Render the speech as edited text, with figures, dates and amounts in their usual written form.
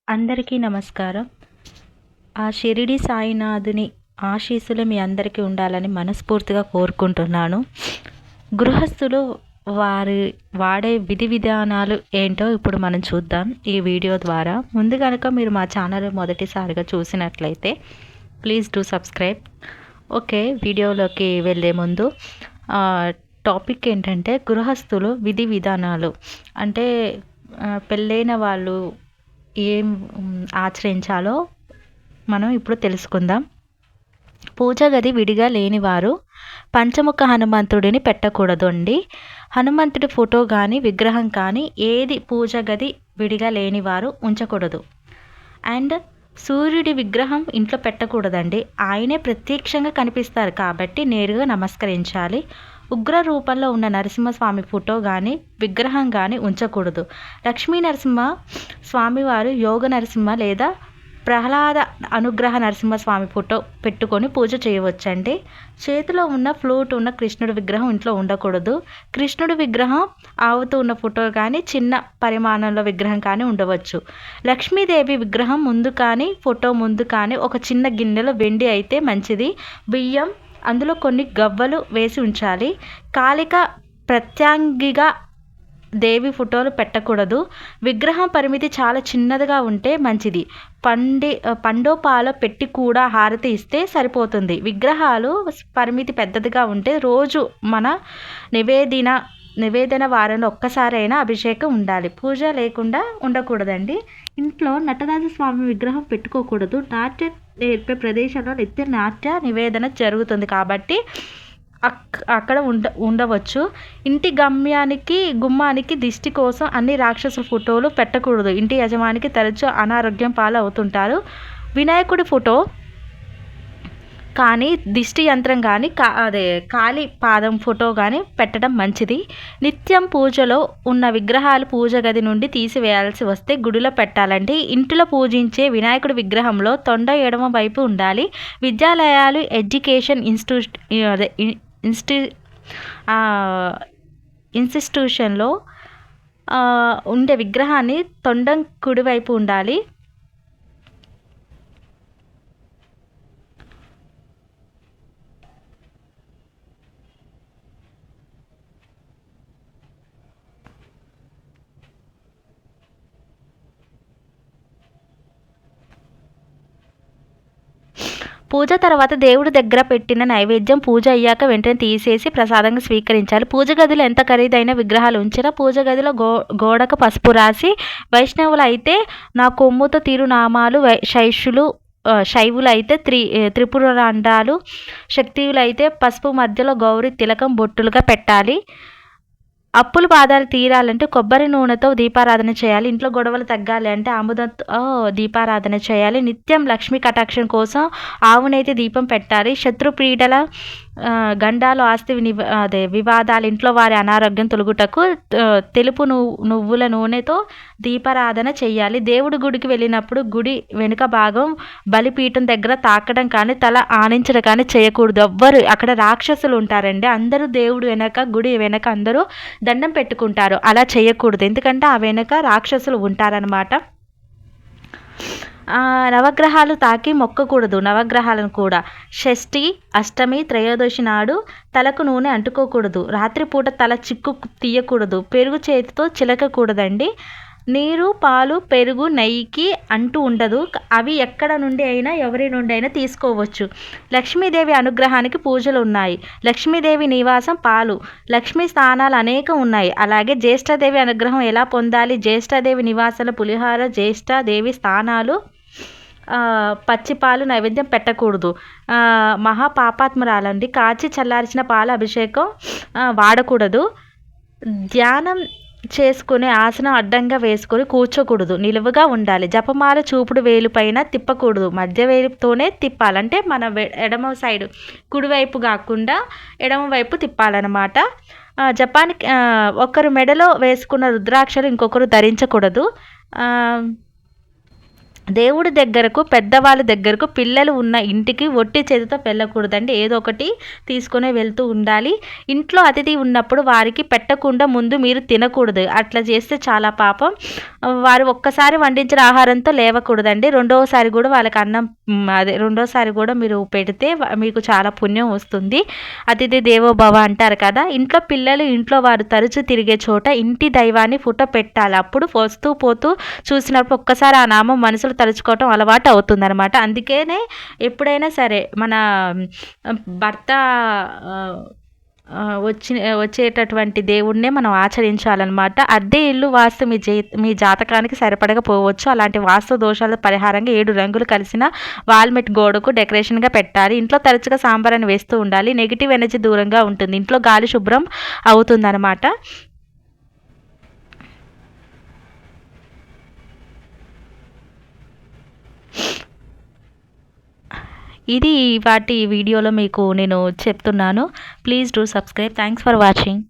అందరికీ నమస్కారం. ఆ షిరిడి సాయినాథుని ఆశీస్సులు మీ అందరికీ ఉండాలని మనస్ఫూర్తిగా కోరుకుంటున్నాను. గృహస్థులు వారి వాడే విధి విధానాలు ఏంటో ఇప్పుడు మనం చూద్దాం ఈ వీడియో ద్వారా. ముందు కనుక మీరు మా ఛానల్ మొదటిసారిగా చూసినట్లయితే ప్లీజ్ డూ సబ్స్క్రైబ్. ఓకే, వీడియోలోకి వెళ్ళే ముందు టాపిక్ ఏంటంటే గృహస్థులు విధి విధానాలు. అంటే పెళ్ళైన వాళ్ళు ఏం ఆచరించాలో మనం ఇప్పుడు తెలుసుకుందాం. పూజ గది విడిగా లేనివారు పంచముఖ హనుమంతుడిని పెట్టకూడదు అండి. హనుమంతుడి ఫోటో కానీ విగ్రహం కానీ ఏది పూజ గది విడిగా లేనివారు ఉంచకూడదు. అండ్ సూర్యుడి విగ్రహం ఇంట్లో పెట్టకూడదండి. ఆయనే ప్రత్యక్షంగా కనిపిస్తారు కాబట్టి నేరుగా నమస్కరించాలి. ఉగ్ర రూపంలో ఉన్న నరసింహస్వామి ఫోటో కానీ విగ్రహం కానీ ఉంచకూడదు. లక్ష్మీ నరసింహ స్వామివారు యోగ నరసింహ లేదా ప్రహ్లాద అనుగ్రహ నరసింహస్వామి ఫోటో పెట్టుకొని పూజ చేయవచ్చండి. చేతిలో ఉన్న ఫ్లూట్ ఉన్న కృష్ణుడి విగ్రహం ఇంట్లో ఉండకూడదు. కృష్ణుడి విగ్రహం ఆవుతూ ఉన్న ఫోటో కానీ చిన్న పరిమాణంలో విగ్రహం కానీ ఉండవచ్చు. లక్ష్మీదేవి విగ్రహం ముందు కానీ ఫోటో ముందు కానీ ఒక చిన్న గిన్నెలో వెండి అయితే మంచిది. బియ్యం, అందులో కొన్ని గవ్వలు వేసి ఉంచాలి. కాళిక ప్రత్యంగిగా దేవి ఫోటోలు పెట్టకూడదు. విగ్రహం పరిమితి చాలా చిన్నదిగా ఉంటే మంచిది. పండో పాలో పెట్టి కూడా హారతి ఇస్తే సరిపోతుంది. విగ్రహాలు పరిమితి పెద్దదిగా ఉంటే రోజు మన నివేదన వారంలో ఒక్కసారైనా అభిషేకం ఉండాలి. పూజ లేకుండా ఉండకూడదండి. ఇంట్లో నటరాజ స్వామి విగ్రహం పెట్టుకోకూడదు. నాట్యం నేర్పే ప్రదేశంలో నాట్య నివేదన జరుగుతుంది కాబట్టి అక్కడ ఉండవచ్చు. ఇంటి గుమ్మానికి దిష్టి కోసం అన్ని రాక్షసుల ఫోటోలు పెట్టకూడదు. ఇంటి యజమానికి తరచూ అనారోగ్యం పాలు అవుతుంటారు. వినాయకుడి ఫోటో కానీ దిష్టి యంత్రం కానీ కాళీ పాదం ఫోటో కానీ పెట్టడం మంచిది. నిత్యం పూజలో ఉన్న విగ్రహాలు పూజ గది నుండి తీసివేయాల్సి వస్తే గుడిలో పెట్టాలండి. ఇంటిలో పూజించే వినాయకుడి విగ్రహంలో తొండ ఎడమ వైపు ఉండాలి. విద్యాలయాలు, ఎడ్యుకేషన్ ఇన్స్టిట్యూషన్లో ఉండే విగ్రహాన్ని తొండం కుడివైపు ఉండాలి. పూజ తర్వాత దేవుడి దగ్గర పెట్టిన నైవేద్యం పూజ అయ్యాక వెంటనే తీసేసి ప్రసాదంగా స్వీకరించాలి. పూజ గదిలో ఎంత ఖరీదైన విగ్రహాలు ఉంచినా పూజ గదిలో గోడకు పసుపు రాసి, వైష్ణవులు అయితే నా కొమ్ముతో తిరునామాలు, శైవులు అయితే త్రిపురాండాలు, శక్తివులు అయితే పసుపు మధ్యలో గౌరీ తిలకం బొట్టులుగా పెట్టాలి. అప్పుల బాధలు తీరాలంటే కొబ్బరి నూనెతో దీపారాధన చేయాలి. ఇంట్లో గొడవలు తగ్గాలి అంటే ఆముదంతో దీపారాధన చేయాలి. నిత్యం లక్ష్మీ కటాక్షం కోసం ఆవునైతే దీపం పెట్టాలి. శత్రు పీడల గండాలు, ఆస్తి వివాదాలు, ఇంట్లో వారి అనారోగ్యం తొలగుటకు తెలుపు నువ్వుల నూనెతో దీపారాధన చేయాలి. దేవుడి గుడికి వెళ్ళినప్పుడు గుడి వెనుక భాగం బలిపీఠం దగ్గర తాకడం కానీ తల ఆనించడం కానీ చేయకూడదు. ఎవ్వరు అక్కడ రాక్షసులు ఉంటారండి. అందరూ దేవుడు వెనక గుడి వెనక అందరూ దండం పెట్టుకుంటారు. అలా చేయకూడదు, ఎందుకంటే ఆ వెనక రాక్షసులు ఉంటారనమాట. నవగ్రహాలు తాకి మొక్కకూడదు. నవగ్రహాలను కూడా షష్ఠి, అష్టమి, త్రయోదశి నాడు తలకు నూనె అంటుకోకూడదు. రాత్రిపూట తల చిక్కు తీయకూడదు. పెరుగు చేతితో చిలకకూడదండి. నీరు, పాలు, పెరుగు, నెయ్యికి అంటూ ఉండదు. అవి ఎక్కడ నుండి అయినా ఎవరి నుండి అయినా తీసుకోవచ్చు. లక్ష్మీదేవి అనుగ్రహానికి పూజలు ఉన్నాయి. లక్ష్మీదేవి నివాసం పాలు, లక్ష్మీ స్థానాలు అనేకం ఉన్నాయి. అలాగే జ్యేష్ఠాదేవి అనుగ్రహం ఎలా పొందాలి? జ్యేష్ఠాదేవి నివాసాల పులిహార, జ్యేష్ఠాదేవి స్థానాలు పచ్చిపాలు నైవేద్యం పెట్టకూడదు. మహాపాపాత్మురాలండి. కాచి చల్లార్చిన పాల అభిషేకం వాడకూడదు. ధ్యానం చేసుకునే ఆసనం అడ్డంగా వేసుకొని కూర్చోకూడదు. నిలువుగా ఉండాలి. జపమాల చూపుడు వేలు పైన తిప్పకూడదు. మధ్య వేలుతోనే తిప్పాలంటే మన ఎడమ సైడ్ కుడివైపు కాకుండా ఎడమవైపు తిప్పాలన్నమాట. జపానికి ఒకరు మెడలో వేసుకున్న రుద్రాక్షలు ఇంకొకరు ధరించకూడదు. దేవుడి దగ్గరకు, పెద్దవాళ్ళ దగ్గరకు పిల్లలు ఉన్న ఇంటికి ఒట్టి చేతితో వెళ్ళకూడదండి. ఏదో ఒకటి తీసుకునే వెళ్తూ ఉండాలి. ఇంట్లో అతిథి ఉన్నప్పుడు వారికి పెట్టకుండా ముందు మీరు తినకూడదు. అట్లా చేస్తే చాలా పాపం. వారు ఒక్కసారి వండించిన ఆహారంతో లేవకూడదండి. రెండోసారి కూడా వాళ్ళకి అన్నం రెండోసారి కూడా మీరు పెడితే మీకు చాలా పుణ్యం వస్తుంది. అతిథి దేవో భవ అంటారు కదా. ఇంట్లో పిల్లలు, ఇంట్లో వారు తరచూ తిరిగే చోట ఇంటి దైవాన్ని ఫోటో పెట్టాలి. అప్పుడు వస్తూ పోతూ చూసినప్పుడు ఒక్కసారి ఆ నామం మనసులో తలుచుకోవటం అలవాటు అవుతుందనమాట. అందుకనే ఎప్పుడైనా సరే మన భర్త వచ్చేటటువంటి దేవుడినే మనం ఆచరించాలన్నమాట. అద్దె ఇల్లు వాస్తు మీ జాతకానికి సరిపడకపోవచ్చు. అలాంటి వాస్తు దోషాల పరిహారంగా 7 రంగులు కలిసిన వాల్మెట్ గోడకు డెకరేషన్గా పెట్టాలి. ఇంట్లో తరచుగా సాంబారాన్ని వేస్తూ ఉండాలి. నెగిటివ్ ఎనర్జీ దూరంగా ఉంటుంది. ఇంట్లో గాలి శుభ్రం అవుతుందన్నమాట. ఇది వాటి వీడియోలో మీకు నేను చెప్తున్నాను. Please do subscribe. Thanks for watching.